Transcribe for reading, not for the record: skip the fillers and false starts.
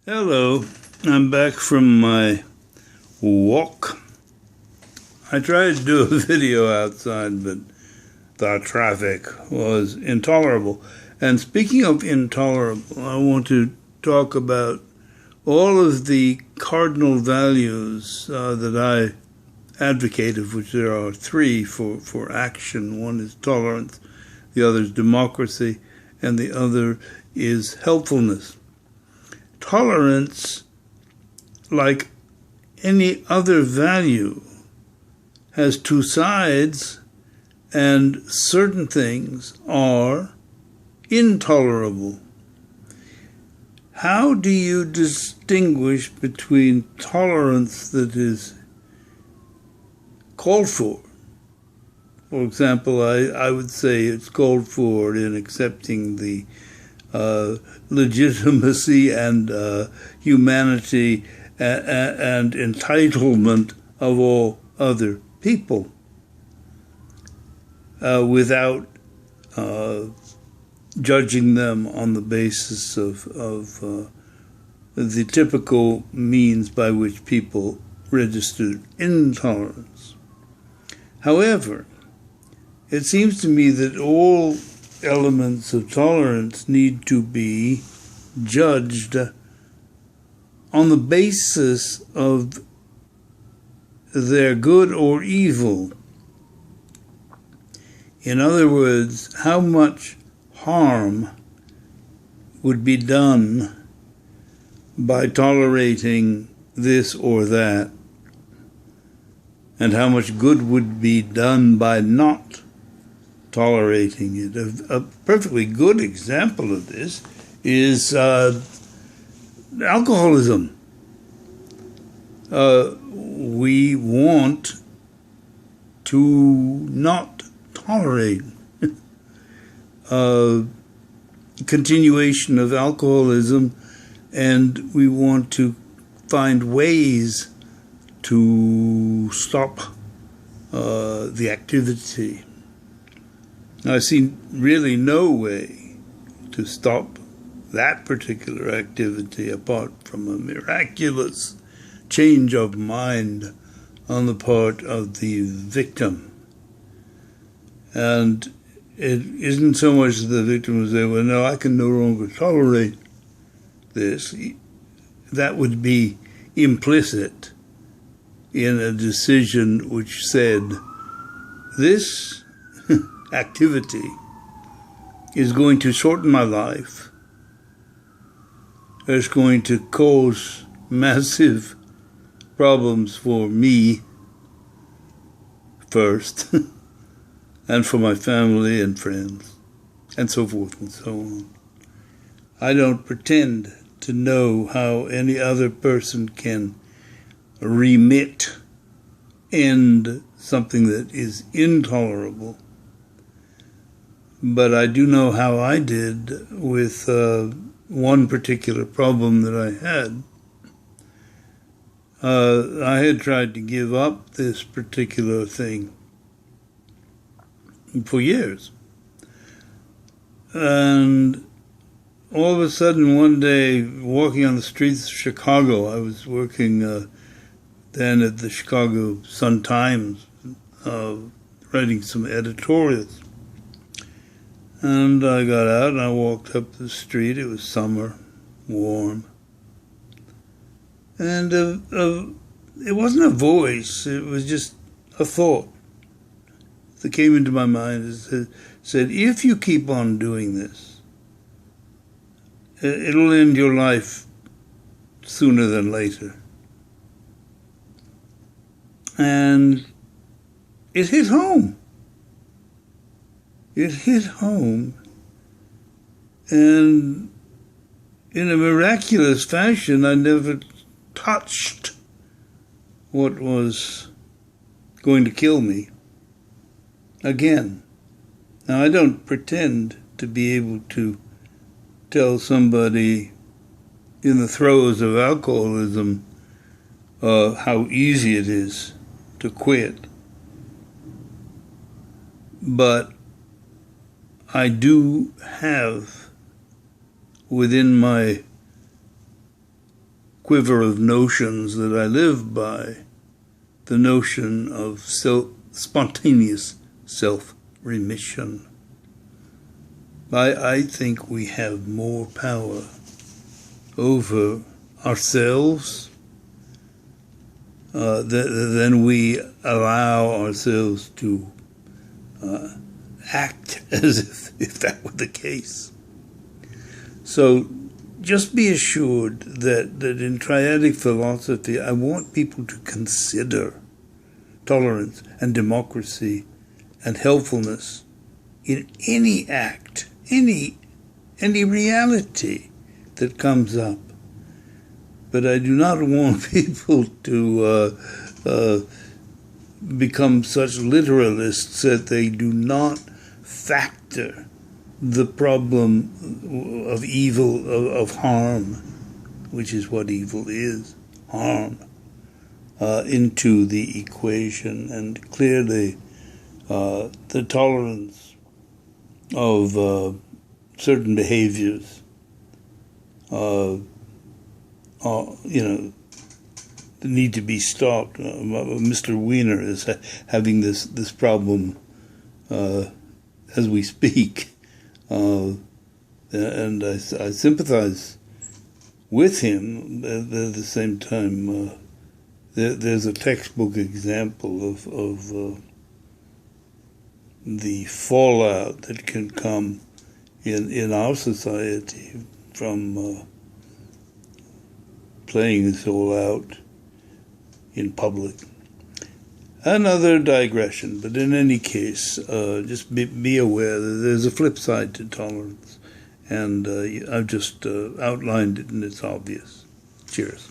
Hello, I'm back from my walk. I tried to do a video outside, but the traffic was intolerable. And speaking of intolerable, I want to talk about all of the cardinal values that I advocate, of which there are three for action. One is tolerance, the other is democracy, and the other is helpfulness. Tolerance, like any other value, has two sides, and certain things are intolerable. How do you distinguish between tolerance that is called for? For example, I would say it's called for in accepting the legitimacy and humanity and entitlement of all other people without judging them on the basis of the typical means by which people registered intolerance. However, it seems to me that all elements of tolerance need to be judged on the basis of their good or evil. In other words, how much harm would be done by tolerating this or that, and how much good would be done by not tolerating it. A perfectly good example of this is alcoholism. We want to not tolerate continuation of alcoholism, and we want to find ways to stop the activity. I see really no way to stop that particular activity apart from a miraculous change of mind on the part of the victim. And it isn't so much that the victim will say, well, no, I can no longer tolerate this. That would be implicit in a decision which said, this activity is going to shorten my life. It's going to cause massive problems for me first, and for my family and friends, and so forth and so on. I don't pretend to know how any other person can end something that is intolerable. But I do know how I did with one particular problem that I had. I had tried to give up this particular thing for years. And all of a sudden, one day, walking on the streets of Chicago, I was working then at the Chicago Sun-Times, writing some editorials. And I got out and I walked up the street. It was summer, warm. And it wasn't a voice, it was just a thought that came into my mind. It said, if you keep on doing this, it'll end your life sooner than later. And it hit home. It hit home, and in a miraculous fashion, I never touched what was going to kill me again. Now, I don't pretend to be able to tell somebody in the throes of alcoholism how easy it is to quit. But I do have within my quiver of notions that I live by, the notion of spontaneous self-remission. I think we have more power over ourselves than we allow ourselves to act as if that were the case. So just be assured that in triadic philosophy, I want people to consider tolerance and democracy and helpfulness in any act, any reality that comes up. But I do not want people to become such literalists that they do not factor the problem of evil, of harm, which is what evil is, harm, into the equation. And clearly the tolerance of certain behaviors need to be stopped. Mr. Weiner is having this problem as we speak, and I sympathize with him. At the same time, there's a textbook example of the fallout that can come in our society from playing this all out in public. Another digression, but in any case, just be aware that there's a flip side to tolerance, and I've just outlined it, and it's obvious. Cheers.